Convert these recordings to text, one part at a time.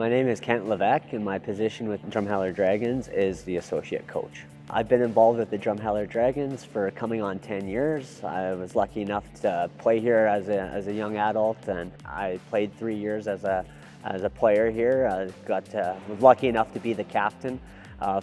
My name is Kent Levesque, and my position with Drumheller Dragons is the associate coach. I've been involved with the Drumheller Dragons for coming on 10 years. I was lucky enough to play here as a young adult, and I played 3 years as a player here. Was lucky enough to be the captain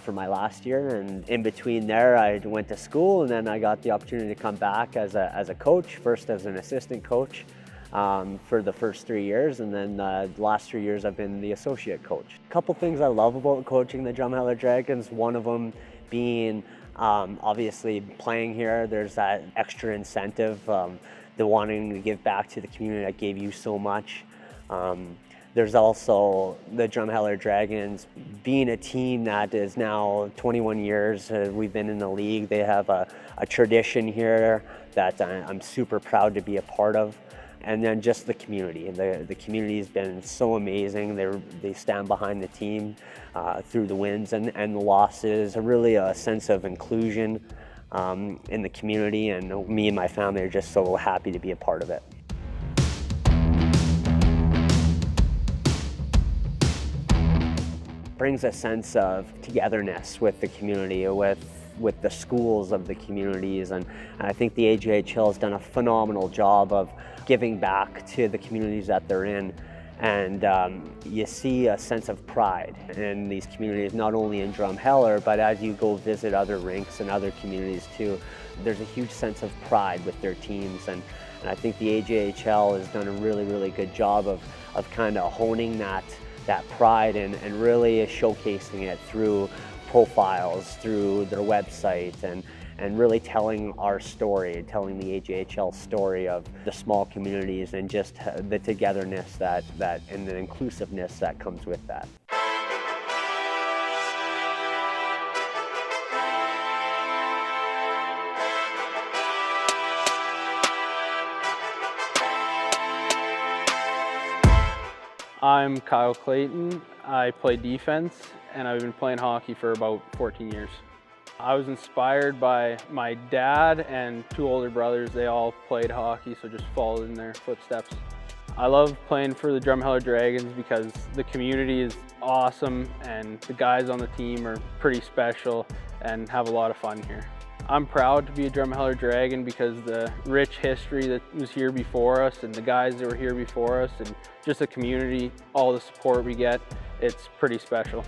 for my last year, and in between there I went to school, and then I got the opportunity to come back as a coach, first as an assistant coach for the first 3 years, and then the last 3 years I've been the associate coach. A couple things I love about coaching the Drumheller Dragons, one of them being obviously playing here. There's that extra incentive, the wanting to give back to the community that gave you so much. There's also the Drumheller Dragons being a team that is now 21 years. We've been in the league. They have a tradition here that I'm super proud to be a part of. And then just the community. The community has been so amazing. They stand behind the team through the wins and the losses. Really a sense of inclusion in the community, and me and my family are just so happy to be a part of it. Brings a sense of togetherness with the community, with the schools of the communities, and I think the AJHL has done a phenomenal job of giving back to the communities that they're in, and you see a sense of pride in these communities, not only in Drumheller, but as you go visit other rinks and other communities too. There's a huge sense of pride with their teams, and I think the AJHL has done a really good job of kind of honing that pride and really showcasing it through profiles, through their website, and really telling our story, telling the AJHL story of the small communities and just the togetherness that and the inclusiveness that comes with that. I'm Kyle Clayton. I play defense, and I've been playing hockey for about 14 years. I was inspired by my dad and 2 older brothers. They all played hockey, so just followed in their footsteps. I love playing for the Drumheller Dragons because the community is awesome, and the guys on the team are pretty special and have a lot of fun here. I'm proud to be a Drumheller Dragon because the rich history that was here before us and the guys that were here before us and just the community, all the support we get, it's pretty special.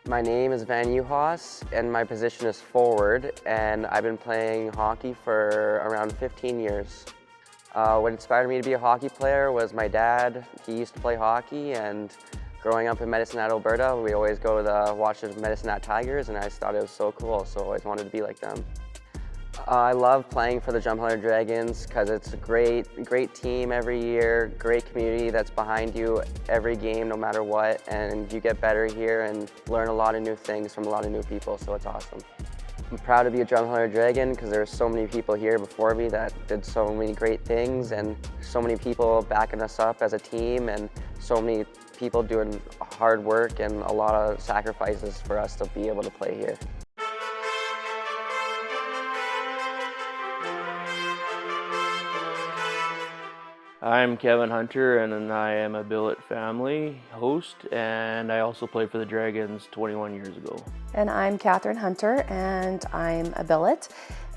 My name is Van Uhas, and my position is forward, and I've been playing hockey for around 15 years. What inspired me to be a hockey player was my dad. He used to play hockey, and growing up in Medicine Hat, Alberta, we always go to watch the Medicine Hat Tigers, and I just thought it was so cool, so I always wanted to be like them. I love playing for the Drumheller Dragons because it's a great team every year, great community that's behind you every game no matter what, and you get better here and learn a lot of new things from a lot of new people, so it's awesome. I'm proud to be a Drumheller Dragon because there's so many people here before me that did so many great things, and so many people backing us up as a team, and so many people doing hard work and a lot of sacrifices for us to be able to play here. I'm Kevin Hunter, and I am a Billet family host, and I also played for the Dragons 21 years ago. And I'm Catherine Hunter, and I'm a Billet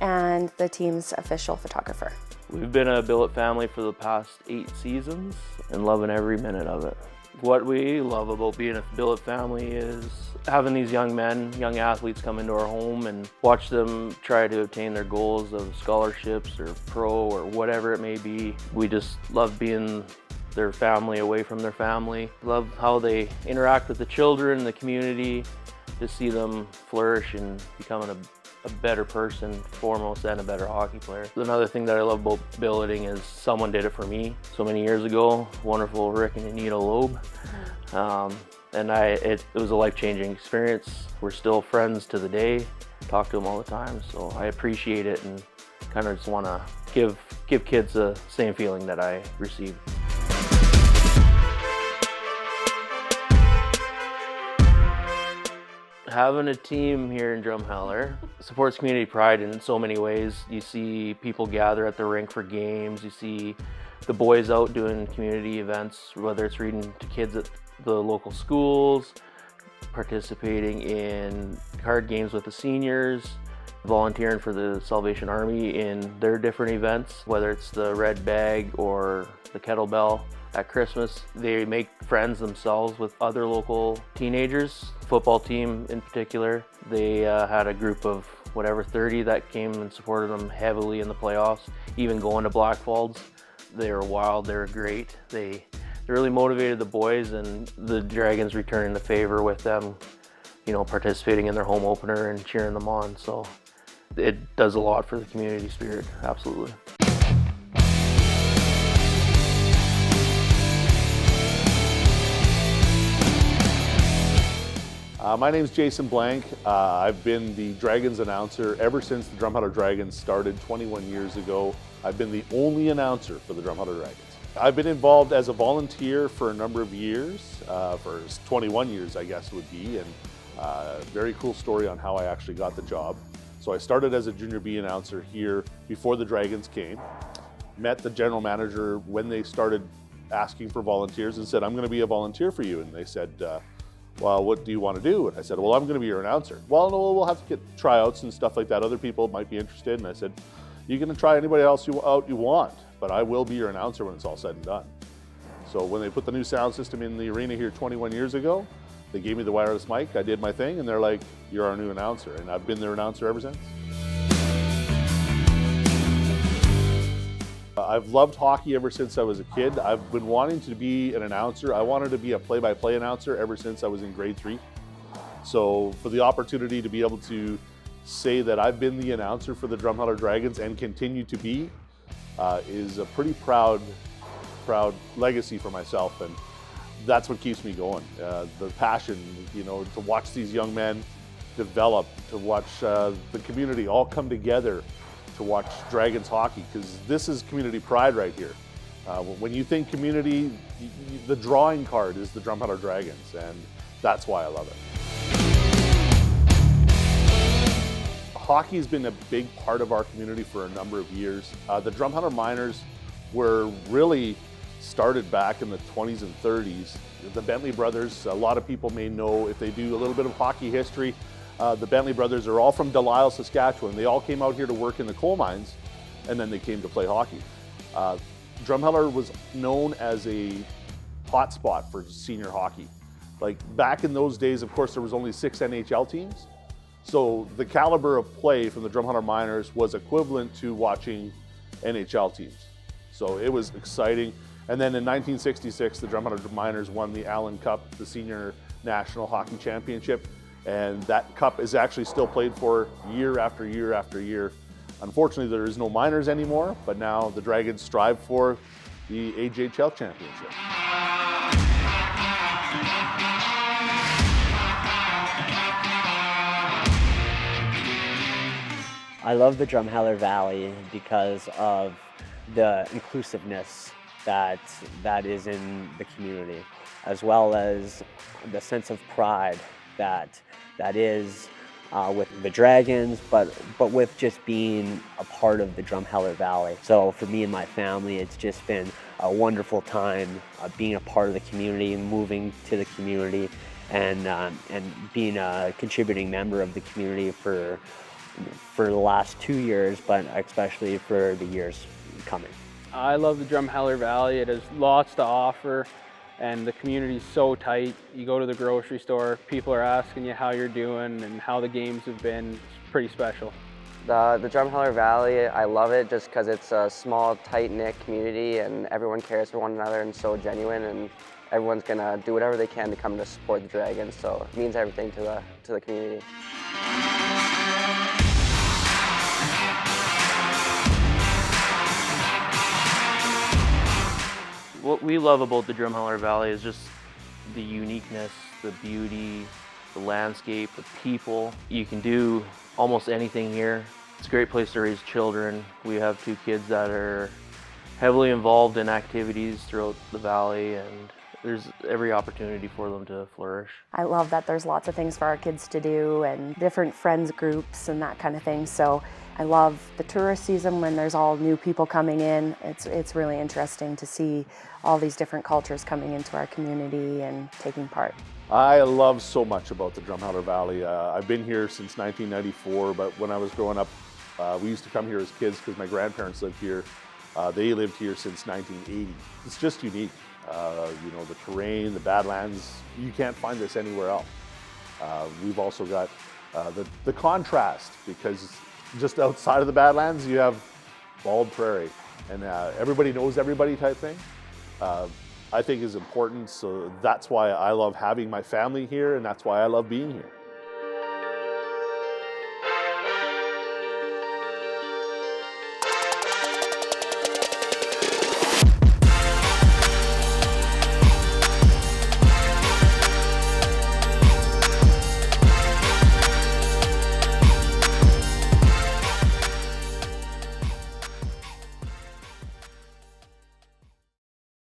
and the team's official photographer. We've been a Billet family for the past 8 seasons and loving every minute of it. What we love about being a Billet family is having these young men, young athletes come into our home and watch them try to obtain their goals of scholarships or pro or whatever it may be. We just love being their family away from their family. Love how they interact with the children, the community, to see them flourish and becoming a better person foremost and a better hockey player. Another thing that I love about billeting is someone did it for me so many years ago, wonderful Rick and Anita Loeb. And it was a life-changing experience. We're still friends to the day, talk to them all the time, so I appreciate it and kind of just want to give kids the same feeling that I received. Having a team here in Drumheller supports community pride in so many ways. You see people gather at the rink for games. You see the boys out doing community events, whether it's reading to kids at the local schools, participating in card games with the seniors, volunteering for the Salvation Army in their different events, whether it's the red bag or the kettlebell. At Christmas, they make friends themselves with other local teenagers. Football team in particular, they had a group of 30 that came and supported them heavily in the playoffs, even going to Blackfalds. They were wild, they were great. They really motivated the boys, and the Dragons returning the favor with them, participating in their home opener and cheering them on. So it does a lot for the community spirit, absolutely. My name's Jason Blank. I've been the Dragons announcer ever since the Drumheller Dragons started 21 years ago. I've been the only announcer for the Drumheller Dragons. I've been involved as a volunteer for a number of years, for 21 years I guess would be, and very cool story on how I actually got the job. So I started as a Junior B announcer here before the Dragons came, met the general manager when they started asking for volunteers and said, I'm going to be a volunteer for you. And they said, well, what do you want to do? And I said, well, I'm going to be your announcer. Well, no, we'll have to get tryouts and stuff like that. Other people might be interested. And I said, you can try anybody else you want, but I will be your announcer when it's all said and done. So when they put the new sound system in the arena here 21 years ago, they gave me the wireless mic, I did my thing, and they're like, you're our new announcer. And I've been their announcer ever since. I've loved hockey ever since I was a kid. I've been wanting to be an announcer. I wanted to be a play-by-play announcer ever since I was in grade 3. So for the opportunity to be able to say that I've been the announcer for the Drumheller Dragons and continue to be is a pretty proud legacy for myself, and that's what keeps me going. The passion, to watch these young men develop, to watch the community all come together to watch Dragons hockey, because this is community pride right here. When you think community, the drawing card is the Drumheller Dragons, and that's why I love it. Hockey's been a big part of our community for a number of years. The Drumheller Miners were really started back in the 20s and 30s. The Bentley brothers, a lot of people may know if they do a little bit of hockey history. The Bentley brothers are all from Delisle, Saskatchewan. They all came out here to work in the coal mines, and then they came to play hockey. Drumheller was known as a hotspot for senior hockey. Like back in those days, of course, there was only 6 NHL teams. So the caliber of play from the Drumheller Miners was equivalent to watching NHL teams. So it was exciting. And then in 1966, the Drumheller Miners won the Allen Cup, the Senior National Hockey Championship. And that cup is actually still played for year after year after year. Unfortunately, there is no minors anymore, but now the Dragons strive for the AJHL championship. I love the Drumheller Valley because of the inclusiveness that is in the community, as well as the sense of pride that is with the Dragons, but with just being a part of the Drumheller Valley. So for me and my family, it's just been a wonderful time being a part of the community and moving to the community and being a contributing member of the community for the last 2 years, but especially for the years coming. I love the Drumheller Valley. It has lots to offer, and the community is so tight. You go to the grocery store, people are asking you how you're doing and how the games have been. It's pretty special. The Drumheller Valley, I love it just because it's a small, tight-knit community and everyone cares for one another and so genuine, and everyone's gonna do whatever they can to come to support the Dragons, so it means everything to the community. What we love about the Drumheller Valley is just the uniqueness, the beauty, the landscape, the people. You can do almost anything here. It's a great place to raise children. We have 2 kids that are heavily involved in activities throughout the valley, and There's every opportunity for them to flourish. I love that there's lots of things for our kids to do and different friends groups and that kind of thing. So I love the tourist season when there's all new people coming in. It's really interesting to see all these different cultures coming into our community and taking part. I love so much about the Drumheller Valley. I've been here since 1994, but when I was growing up, we used to come here as kids because my grandparents lived here. They lived here since 1980. It's just unique. You know, the terrain, the Badlands, you can't find this anywhere else. We've also got the contrast, because just outside of the Badlands, you have bald prairie, and everybody knows everybody type thing. I think is important, so that's why I love having my family here, and that's why I love being here.